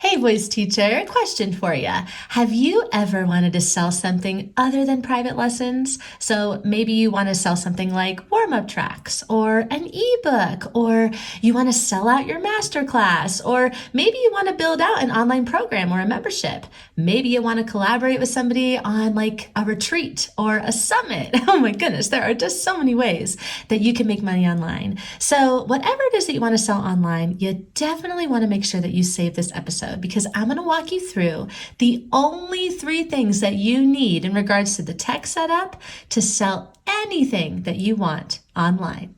Hey, voice teacher, question for you. Have you ever wanted to sell something other than private lessons? So maybe you want to sell something like warm-up tracks or an ebook, or you want to sell out your masterclass, or maybe you want to build out an online program or a membership. Maybe you want to collaborate with somebody on like a retreat or a summit. Oh my goodness, there are just so many ways that you can make money online. So whatever it is that you want to sell online, you definitely want to make sure that you save this episode, because I'm going to walk you through the only 3 things that you need in regards to the tech setup to sell anything that you want online.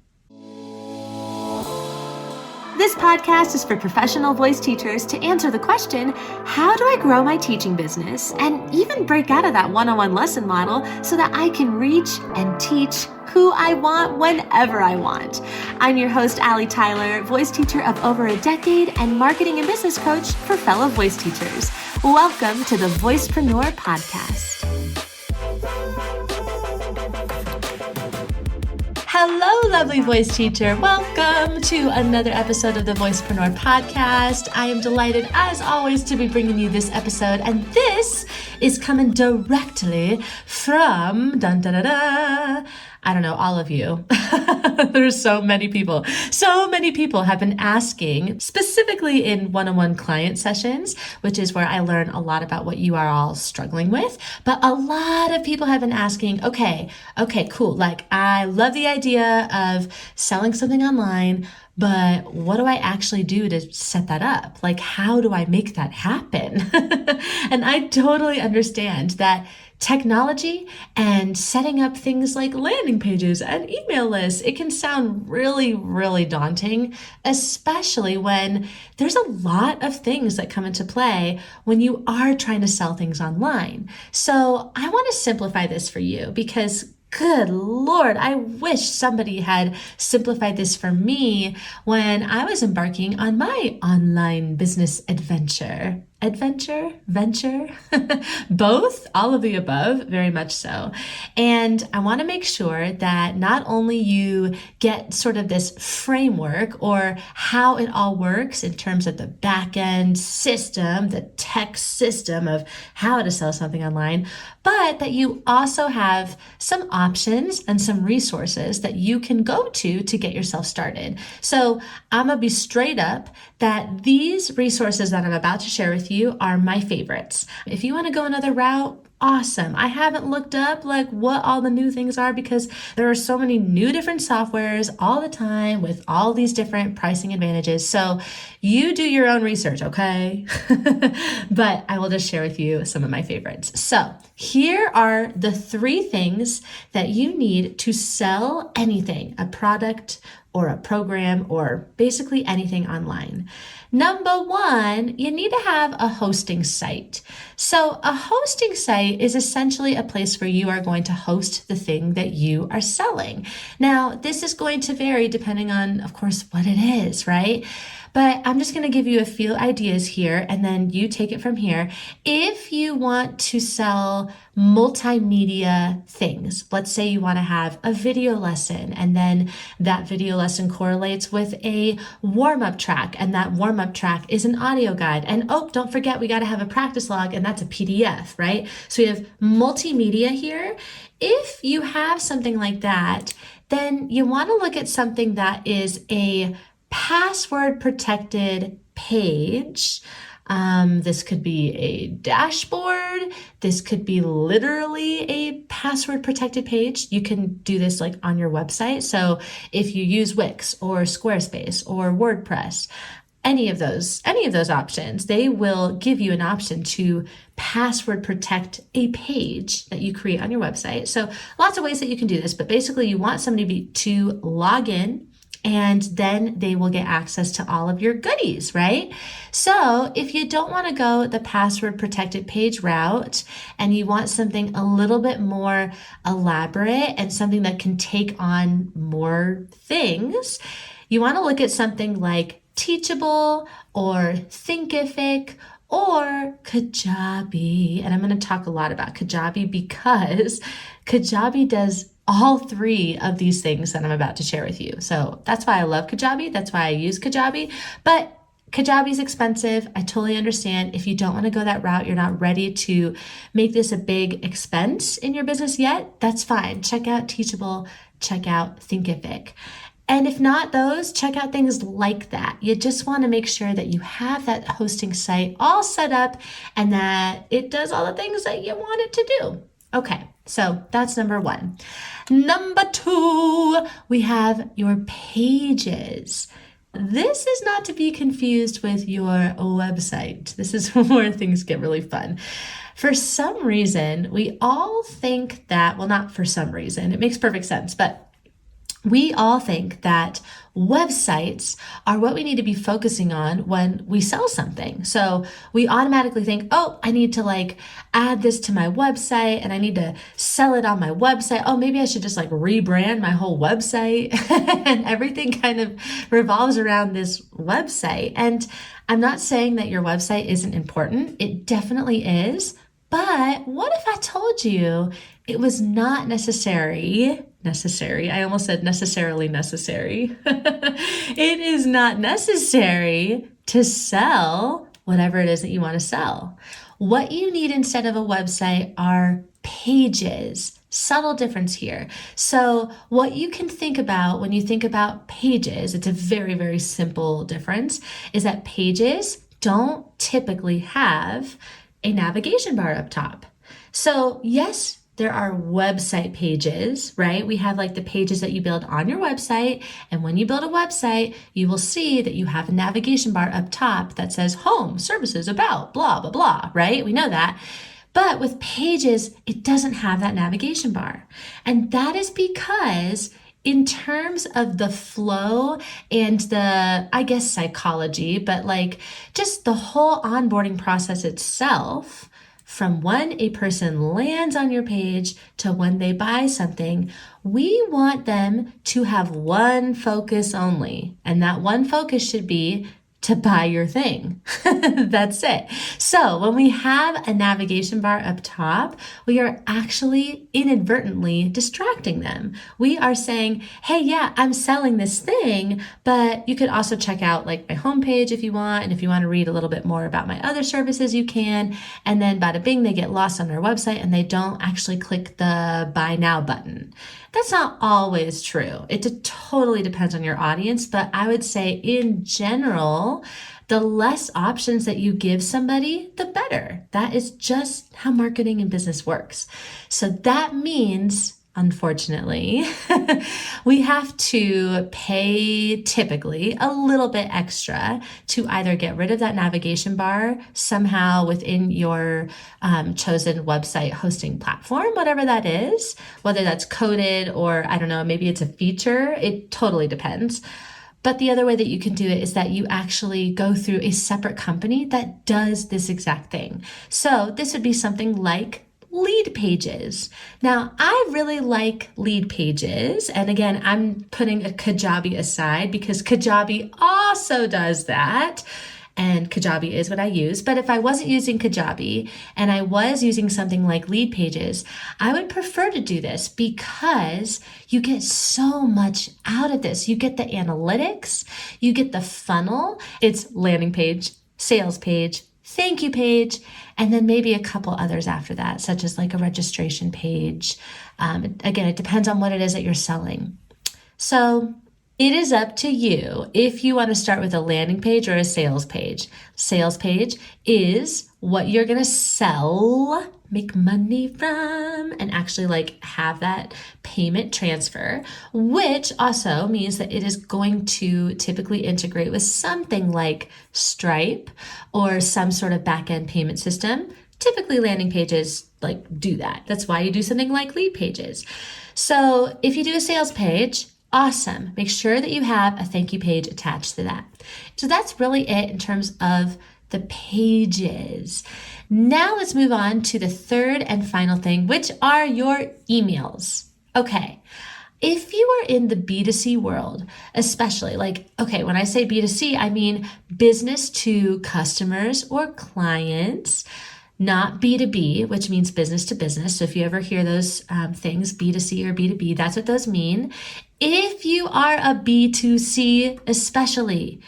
This podcast is for professional voice teachers to answer the question, how do I grow my teaching business and even break out of that one-on-one lesson model so that I can reach and teach who I want whenever I want. I'm your host, Allie Tyler, voice teacher of over a decade and marketing and business coach for fellow voice teachers. Welcome to the Voicepreneur Podcast. Hello, lovely voice teacher. Welcome to another episode of the Voicepreneur Podcast. I am delighted, as always, to be bringing you this episode, and this is coming directly from I don't know, all of you. There's so many people. So many people have been asking, specifically in one-on-one client sessions, which is where I learn a lot about what you are all struggling with. But a lot of people have been asking, okay, cool. Like, I love the idea of selling something online, but what do I actually do to set that up? Like, how do I make that happen? And I totally understand that technology and setting up things like landing pages and email lists, it can sound really, really daunting, especially when there's a lot of things that come into play when you are trying to sell things online. So I want to simplify this for you because good Lord, I wish somebody had simplified this for me when I was embarking on my online business venture, both, all of the above, very much so. And I want to make sure that not only you get sort of this framework or how it all works in terms of the back end system, the tech system of how to sell something online, but that you also have some options and some resources that you can go to get yourself started. So I'm going to be straight up that these resources that I'm about to share with you are my favorites. If you want to go another route, awesome. I haven't looked up like what all the new things are because there are so many new different softwares all the time with all these different pricing advantages. So you do your own research, okay? But I will just share with you some of my favorites. So here are the 3 things that you need to sell anything, a product or a program or basically anything online. Number 1, you need to have a hosting site. So a hosting site is essentially a place where you are going to host the thing that you are selling. Now, this is going to vary depending on, of course, what it is, right? But I'm just going to give you a few ideas here and then you take it from here. If you want to sell multimedia things, let's say you want to have a video lesson and then that video lesson correlates with a warm-up track and that warm-up track is an audio guide. And oh, don't forget, we got to have a practice log and that's a PDF, right? So we have multimedia here. If you have something like that, then you want to look at something that is a password protected page. This could be a dashboard. This could be literally a password protected page. You can do this like on your website. So if you use Wix or Squarespace or WordPress, any of those options, they will give you an option to password protect a page that you create on your website. So lots of ways that you can do this, but basically you want somebody to log in and then they will get access to all of your goodies, right? So if you don't want to go the password protected page route and you want something a little bit more elaborate and something that can take on more things, you want to look at something like Teachable or Thinkific or Kajabi. And I'm going to talk a lot about Kajabi because Kajabi does all 3 of these things that I'm about to share with you. So that's why I love Kajabi. That's why I use Kajabi. But Kajabi is expensive. I totally understand. If you don't want to go that route, you're not ready to make this a big expense in your business yet, that's fine. Check out Teachable, check out Thinkific. And if not those, check out things like that. You just want to make sure that you have that hosting site all set up and that it does all the things that you want it to do. Okay, so that's number one. Number two, we have your pages. This is not to be confused with your website. This is where things get really fun. For some reason, we all think that, well, not for some reason, it makes perfect sense, but we all think that websites are what we need to be focusing on when we sell something. So we automatically think, oh, I need to add this to my website and I need to sell it on my website. Oh, maybe I should just rebrand my whole website. And everything kind of revolves around this website. And I'm not saying that your website isn't important. It definitely is. But what if I told you it was not necessary? I almost said necessarily necessary. It is not necessary to sell whatever it is that you want to sell. What you need instead of a website are pages. Subtle difference here. So what you can think about when you think about pages, it's a very, very simple difference, is that pages don't typically have a navigation bar up top. So yes, there are website pages, right? We have the pages that you build on your website. And when you build a website, you will see that you have a navigation bar up top that says home, services, about, blah, blah, blah, right? We know that. But with pages, it doesn't have that navigation bar. And that is because in terms of the flow and the, I guess, psychology, but just the whole onboarding process itself, from when a person lands on your page to when they buy something, we want them to have one focus only. And that one focus should be to buy your thing. That's it. So when we have a navigation bar up top, we are actually inadvertently distracting them. We are saying, hey, yeah, I'm selling this thing, but you could also check out my homepage if you want. And if you want to read a little bit more about my other services, you can. And then bada bing, they get lost on our website and they don't actually click the buy now button. That's not always true. It totally depends on your audience, but I would say in general, the less options that you give somebody, the better. That is just how marketing and business works. So that means, unfortunately, we have to pay typically a little bit extra to either get rid of that navigation bar somehow within your chosen website hosting platform, whatever that is, whether that's coded or I don't know, maybe it's a feature. It totally depends. But the other way that you can do it is that you actually go through a separate company that does this exact thing. So this would be something like lead pages. Now, I really like lead pages. And again, I'm putting a Kajabi aside because Kajabi also does that. And Kajabi is what I use. But if I wasn't using Kajabi and I was using something like lead pages, I would prefer to do this because you get so much out of this. You get the analytics, you get the funnel. It's landing page, sales page, thank you page, and then maybe a couple others after that, such as a registration page. Again, it depends on what it is that you're selling. So it is up to you if you want to start with a landing page or a sales page. Sales page is what you're going to sell, make money from, and actually have that payment transfer, which also means that it is going to typically integrate with something like Stripe or some sort of back-end payment system. Typically landing pages do that. That's why you do something like lead pages. So if you do a sales page, awesome. Make sure that you have a thank you page attached to that. So that's really it in terms of the pages. Now let's move on to the third and final thing, which are your emails. Okay. If you are in the B2C world, especially when I say B2C, I mean business to customers or clients, not B2B, which means business to business. So if you ever hear those things, B2C or B2B, that's what those mean. If you are a B2C, especially,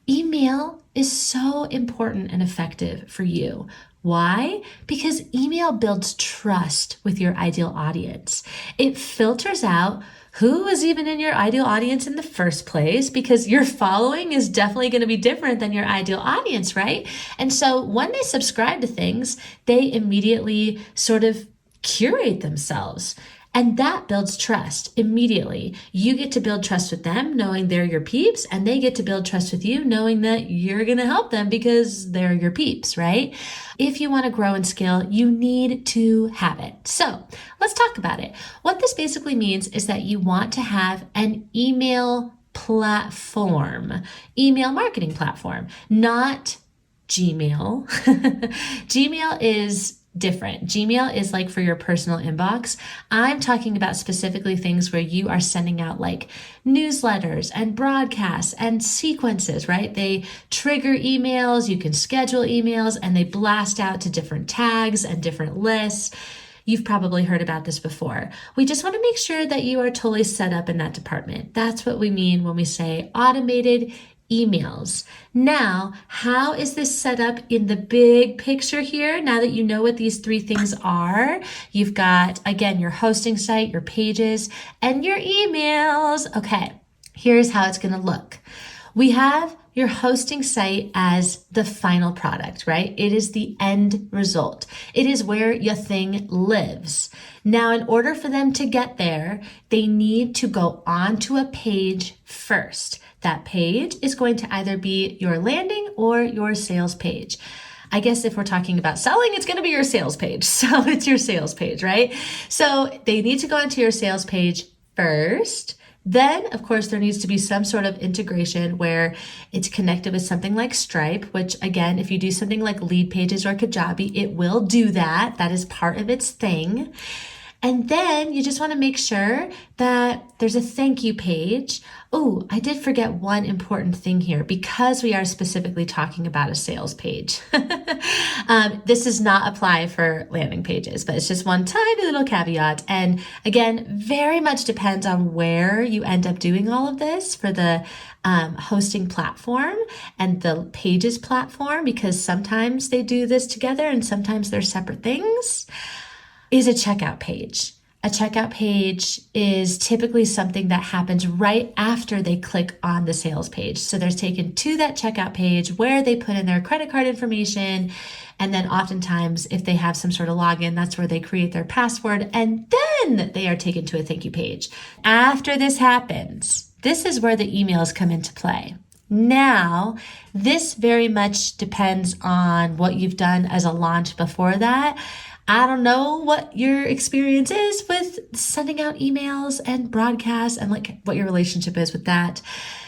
email is so important and effective for you. Why? Because email builds trust with your ideal audience. It filters out who is even in your ideal audience in the first place, because your following is definitely going to be different than your ideal audience, right? And so when they subscribe to things, they immediately sort of curate themselves. And that builds trust immediately. You get to build trust with them, knowing they're your peeps, and they get to build trust with you, knowing that you're going to help them because they're your peeps, right? If you want to grow and scale, you need to have it. So let's talk about it. What this basically means is that you want to have an email platform, email marketing platform, not Gmail. Gmail is different. Gmail is like for your personal inbox. I'm talking about specifically things where you are sending out like newsletters and broadcasts and sequences, right? They trigger emails, you can schedule emails, and they blast out to different tags and different lists. You've probably heard about this before. We just want to make sure that you are totally set up in that department. That's what we mean when we say automated emails. Now, how is this set up in the big picture here? Now that you know what these three things are, you've got, again, your hosting site, your pages, and your emails. Okay, here's how it's going to look. We have your hosting site as the final product, right? It is the end result. It is where your thing lives. Now, in order for them to get there, they need to go onto a page first. That page is going to either be your landing or your sales page. I guess if we're talking about selling, it's going to be your sales page. So it's your sales page, right? So they need to go into your sales page first. Then, of course, there needs to be some sort of integration where it's connected with something like Stripe, which again, if you do something like Lead Pages or Kajabi, it will do that. That is part of its thing. And then you just want to make sure that there's a thank you page. Oh, I did forget one important thing here because we are specifically talking about a sales page. This does not apply for landing pages, but it's just one tiny little caveat. And again, very much depends on where you end up doing all of this for the hosting platform and the pages platform, because sometimes they do this together and sometimes they're separate things. Is a checkout page. A checkout page is typically something that happens right after they click on the sales page. So they're taken to that checkout page where they put in their credit card information. And then oftentimes, if they have some sort of login, that's where they create their password. And then they are taken to a thank you page. After this happens, this is where the emails come into play. Now, this very much depends on what you've done as a launch before that. I don't know what your experience is with sending out emails and broadcasts and like what your relationship is with that.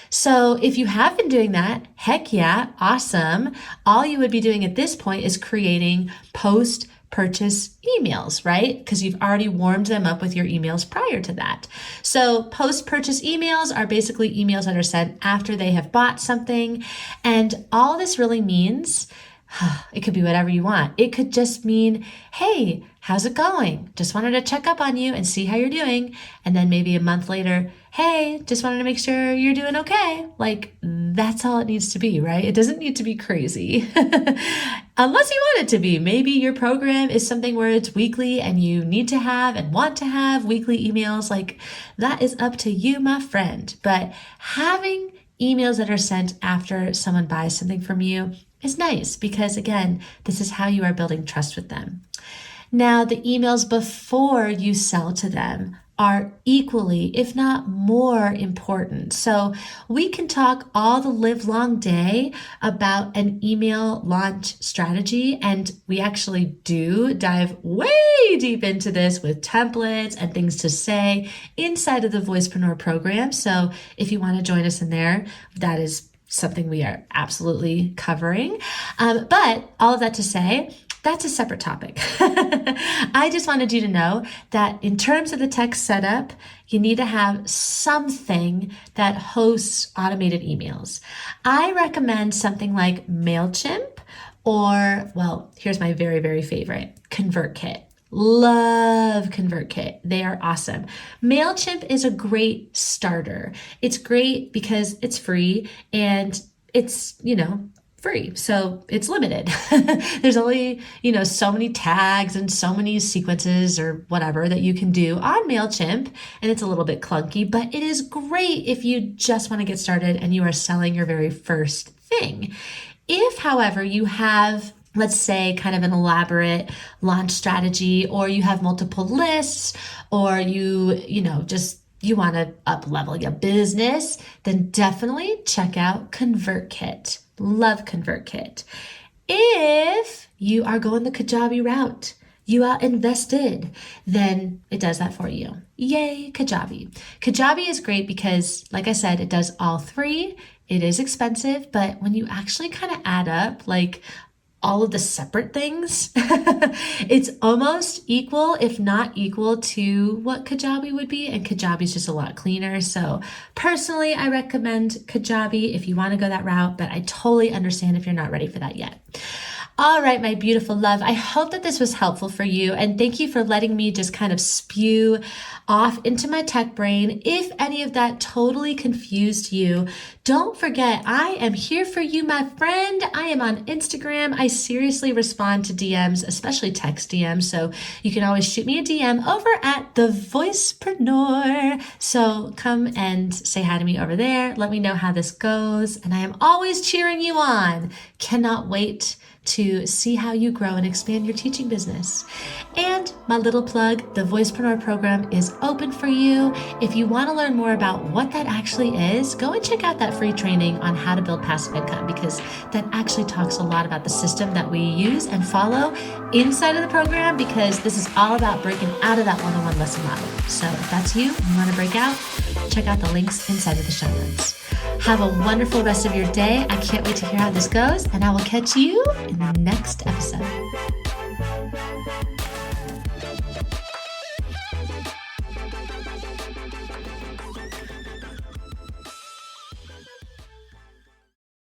So if you have been doing that, heck yeah, awesome. All you would be doing at this point is creating post-purchase emails, right? Because you've already warmed them up with your emails prior to that. So post-purchase emails are basically emails that are sent after they have bought something. And all this really means, it could be whatever you want. It could just mean, hey, how's it going? Just wanted to check up on you and see how you're doing. And then maybe a month later, hey, just wanted to make sure you're doing okay. Like, that's all it needs to be, right? It doesn't need to be crazy. Unless you want it to be. Maybe your program is something where it's weekly and you need to have and want to have weekly emails. Like, that is up to you, my friend. But having emails that are sent after someone buys something from you is nice because, again, this is how you are building trust with them. Now, the emails before you sell to them are equally, if not more important. So we can talk all the live long day about an email launch strategy. And we actually do dive way deep into this with templates and things to say inside of the Voicepreneur program. So if you want to join us in there, that is something we are absolutely covering. But all of that to say, that's a separate topic. I just wanted you to know that in terms of the tech setup, you need to have something that hosts automated emails. I recommend something like MailChimp or, well, here's my very, very favorite, ConvertKit. Love ConvertKit. They are awesome. MailChimp is a great starter. It's great because it's free and it's, free. So it's limited. There's only, so many tags and so many sequences or whatever that you can do on MailChimp. And it's a little bit clunky, but it is great if you just want to get started and you are selling your very first thing. If, however, you have, let's say, kind of an elaborate launch strategy, or you have multiple lists, or you want to up level your business, then definitely check out ConvertKit. Love ConvertKit. If you are going the Kajabi route, you are invested, then it does that for you. Yay, Kajabi. Kajabi is great because, like I said, it does all three. It is expensive, but when you actually kind of add up like all of the separate things, it's almost equal, if not equal, to what Kajabi would be. And Kajabi is just a lot cleaner. So personally, I recommend Kajabi if you want to go that route, but I totally understand if you're not ready for that yet. All right, my beautiful love, I hope that this was helpful for you. And thank you for letting me just kind of spew off into my tech brain. If any of that totally confused you, don't forget, I am here for you, my friend. I am on Instagram. I seriously respond to DMs, especially text DMs. So you can always shoot me a DM over at the Voicepreneur. So come and say hi to me over there. Let me know how this goes. And I am always cheering you on. Cannot wait to see how you grow and expand your teaching business. And my little plug, the Voicepreneur program is open for you. If you want to learn more about what that actually is, go and check out that free training on how to build passive income, because that actually talks a lot about the system that we use and follow inside of the program, because this is all about breaking out of that one-on-one lesson model. So if that's you and you want to break out, check out the links inside of the show notes. Have a wonderful rest of your day. I can't wait to hear how this goes, and I will catch you in the next episode.